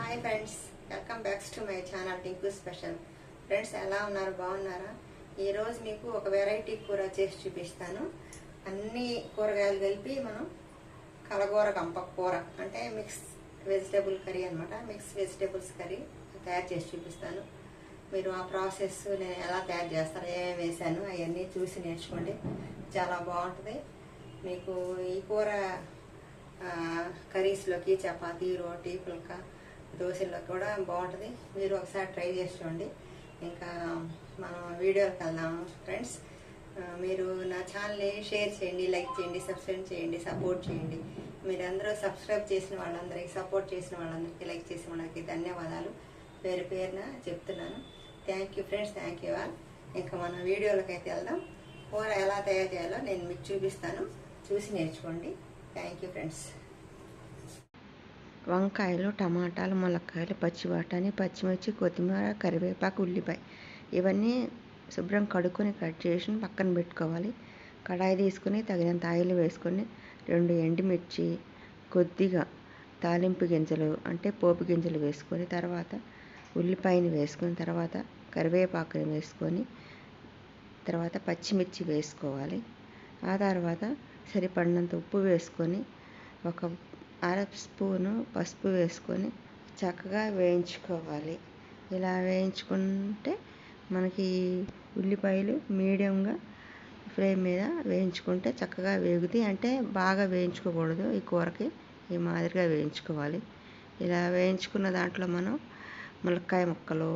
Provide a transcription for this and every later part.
Hi friends, welcome backs to my channel Tinku special. Friends, ఎలా ఉన్నారు? బాగున్నారా? ఈరోజు మీకు ఒక వెరైటీ కూర చేసి చూపిస్తాను. అన్ని కూరగాయలు కలిపి మనం కలగూర గంప కూర అంటే మిక్స్ వెజిటేబుల్ కర్రీ అనమాట. మిక్స్ వెజిటేబుల్స్ కర్రీ తయారు చేసి చూపిస్తాను. మీరు ఆ ప్రాసెస్ నేను ఎలా తయారు చేస్తాను, ఏమేమి వేసాను అవన్నీ చూసి నేర్చుకోండి. చాలా బాగుంటుంది. మీకు ఈ కూర కర్రీస్లోకి, చపాతీ, రోటీ, పుల్కా, దోశల్లో కూడా బాగుంటుంది. మీరు ఒకసారి ట్రై చేసి చూడండి. ఇంకా మనం వీడియోకి వెళ్దాము ఫ్రెండ్స్. మీరు నా ఛానల్ని షేర్ చేయండి, లైక్ చేయండి, సబ్స్క్రైబ్ చేయండి, సపోర్ట్ చేయండి. మీరందరూ సబ్స్క్రైబ్ చేసిన వాళ్ళందరికీ, సపోర్ట్ చేసిన వాళ్ళందరికీ, లైక్ చేసిన వాళ్ళకి ధన్యవాదాలు పేరు పేరున చెప్తున్నాను. Thank you friends, thank you all. ఇంకా మనం వీడియోలోకి అయితే వెళ్దాం. కూర ఎలా తయారు చేయాలో నేను మీకు చూపిస్తాను, చూసి నేర్చుకోండి. Thank you friends. వంకాయలు, టమాటాలు, ములక్కాయలు, పచ్చి బఠానీ, పచ్చిమిర్చి, కొత్తిమీర, కరివేపాకు, ఉల్లిపాయ ఇవన్నీ శుభ్రం కడుక్కొని కట్ చేసి పక్కన పెట్టుకోవాలి. కడాయి తీసుకుని తగినంత ఆయిల్ వేసుకొని 2 ఎండుమిర్చి, కొద్దిగా తాలింపు గింజలు అంటే పోపు గింజలు వేసుకొని, తర్వాత ఉల్లిపాయని వేసుకొని, తర్వాత కరివేపాకుని వేసుకొని, తర్వాత పచ్చిమిర్చి వేసుకోవాలి. ఆ తర్వాత సరిపడినంత ఉప్పు వేసుకొని, ఒక అర స్పూను పసుపు వేసుకొని చక్కగా వేయించుకోవాలి. ఇలా వేయించుకుంటే మనకి ఉల్లిపాయలు మీడియంగా ఫ్లేమ్ మీద వేయించుకుంటే చక్కగా వేగుతాయి. అంటే బాగా వేయించుకోకూడదు, ఈ కూరకి ఈ మాదిరిగా వేయించుకోవాలి. ఇలా వేయించుకున్న దాంట్లో మనం ములక్కాయ ముక్కలు,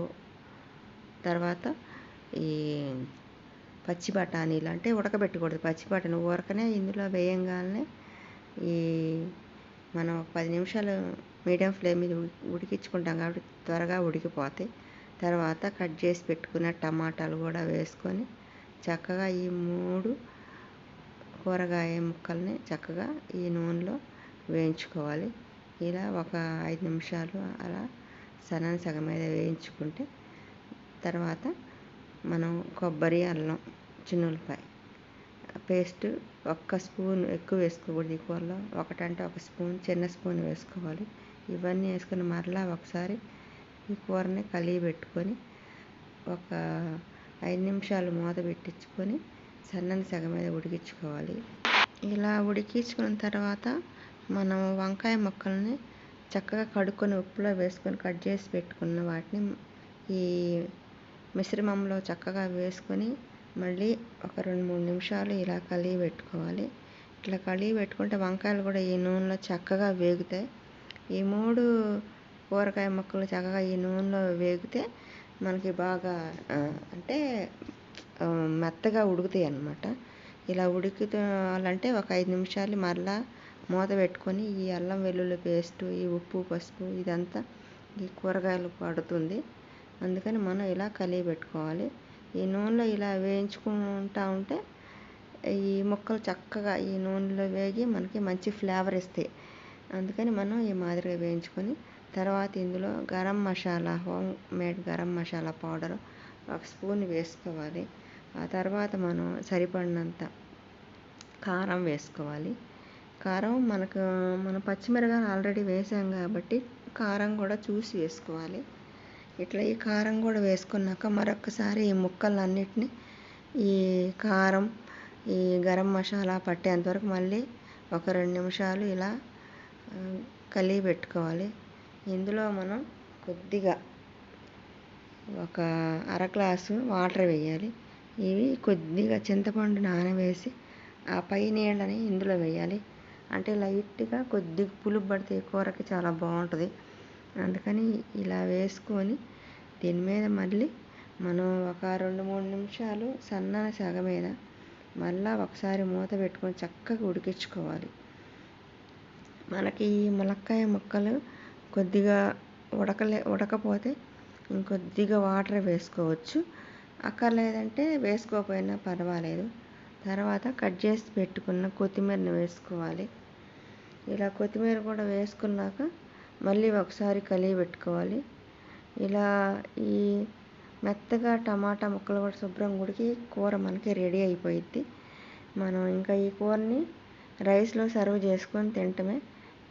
తర్వాత ఈ పచ్చి బఠానీలు అంటే ఉడకబెట్టకూడదు, పచ్చి బఠానీ ఊరకనే ఇందులో వేయంగానే ఈ మనం 10 నిమిషాలు మీడియం ఫ్లేమ్ మీద ఉడికించుకుంటాం కాబట్టి త్వరగా ఉడికిపోతాయి. తర్వాత కట్ చేసి పెట్టుకున్న టమాటాలు కూడా వేసుకొని చక్కగా ఈ 3 కూరగాయ ముక్కల్ని చక్కగా ఈ నూనెలో వేయించుకోవాలి. ఇలా ఒక 5 నిమిషాలు అలా సగం మీద వేయించుకుంటే తర్వాత మనం కొబ్బరి, అల్లం, చిన్నులపాయ పేస్ట్ 1 స్పూన్ ఎక్కువ వేసుకోకూడదు. ఈ కూరలో ఒకటంటే 1 స్పూన్, చిన్న స్పూన్ వేసుకోవాలి. ఇవన్నీ వేసుకొని మరలా ఒకసారి ఈ కూరని కలిగి పెట్టుకొని ఒక 5 నిమిషాలు మూత పెట్టించుకొని సగం మీద ఉడికించుకోవాలి. ఇలా ఉడికించుకున్న తర్వాత మనం వంకాయ ముక్కల్ని చక్కగా కడుక్కొని ఉప్పులో వేసుకొని కట్ చేసి పెట్టుకున్న వాటిని ఈ మిశ్రమంలో చక్కగా వేసుకొని మళ్ళీ ఒక 2-3 నిమిషాలు ఇలా కలిగి పెట్టుకోవాలి. ఇట్లా కలిగి పెట్టుకుంటే వంకాయలు కూడా ఈ నూనెలో చక్కగా వేగుతాయి. ఈ 3 కూరగాయ ముక్కలు చక్కగా ఈ నూనెలో వేగితే మనకి బాగా అంటే మెత్తగా ఉడుకుతాయి అన్నమాట. ఇలా ఉడుకుతాలంటే ఒక 5 నిమిషాలు మరలా మూత పెట్టుకొని ఈ అల్లం వెల్లుల్లి పేస్టు, ఈ ఉప్పు, పసుపు ఇదంతా ఈ కూరగాయలు పడుతుంది. అందుకని మనం ఇలా కలిగి పెట్టుకోవాలి. ఈ నూనెలో ఇలా వేయించుకుంటూ ఉంటే ఈ ముక్కలు చక్కగా ఈ నూనెలో వేగి మనకి మంచి ఫ్లేవర్ ఇస్తాయి. అందుకని మనం ఈ మాదిరిగా వేయించుకొని తర్వాత ఇందులో garam masala, home made garam masala powder 1 spoon వేసుకోవాలి. ఆ తర్వాత మనం సరిపడినంత కారం వేసుకోవాలి. కారం మనం పచ్చిమిరపకాయలు ఆల్రెడీ వేసాం కాబట్టి కారం కూడా చూసి వేసుకోవాలి. ఇట్లా ఈ కారం కూడా వేసుకున్నాక మరొకసారి ఈ ముక్కలన్నిటిని ఈ కారం, ఈ గరం మసాలా పట్టేంతవరకు మళ్ళీ ఒక 2 నిమిషాలు ఇలా కలిగి పెట్టుకోవాలి. ఇందులో మనం కొద్దిగా ఒక అర గ్లాసు వాటర్ వేయాలి. ఇవి కొద్దిగా చింతపండు నానవేసి ఆ పై నీళ్ళని ఇందులో వేయాలి. అంటే లైట్గా కొద్దిగా పులుపు పడితే కూరకి చాలా బాగుంటుంది. అందుకని ఇలా వేసుకొని దీని మీద మళ్ళీ మనం ఒక 2-3 నిమిషాలు సగ మీద మళ్ళీ ఒకసారి మూత పెట్టుకొని చక్కగా ఉడికించుకోవాలి. మనకి ఈ ములక్కాయ ముక్కలు కొద్దిగా ఉడకపోతే ఇంకొద్దిగా వాటర్ వేసుకోవచ్చు, అక్కర్లేదంటే వేసుకోకపోయినా పర్వాలేదు. తర్వాత కట్ చేసి పెట్టుకున్న కొత్తిమీరని వేసుకోవాలి. ఇలా కొత్తిమీర కూడా వేసుకున్నాక మళ్ళీ ఒకసారి కలిగి పెట్టుకోవాలి. ఇలా ఈ మెత్తగా టమాటా ముక్కలు కూడా శుభ్రంగా ఉడికి కూర మనకి రెడీ అయిపోయిద్ది. మనం ఇంకా ఈ కూరని రైస్లో సర్వ్ చేసుకొని తింటమే.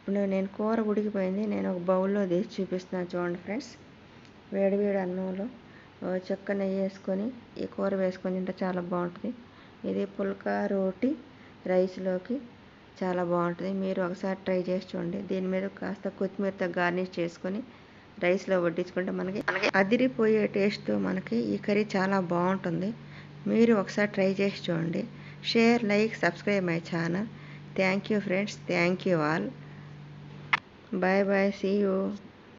ఇప్పుడు నేను కూర ఉడికిపోయింది. నేను ఒక బౌల్లో తీసి చూపిస్తున్నాను చూడండి ఫ్రెండ్స్. వేడివేడి అన్నంలో చెక్క నెయ్యి వేసుకొని ఈ కూర వేసుకొని తింటే చాలా బాగుంటుంది. ఇది పుల్కా రోటి రైస్లోకి చాలా బాగుంటుంది. మీరు ఒకసారి ట్రై చేసి చూడండి. దీని మీద కాస్త కొత్తిమీరతో గార్నిష్ చేసుకొని రైస్లో వడ్డించుకుంటే మనకి అదిరిపోయే టేస్ట్తో మనకి ఈ కర్రీ చాలా బాగుంటుంది. మీరు ఒకసారి ట్రై చేసి చూడండి. Share, like, subscribe my channel. Thank you friends. Thank you all. Bye bye. See you.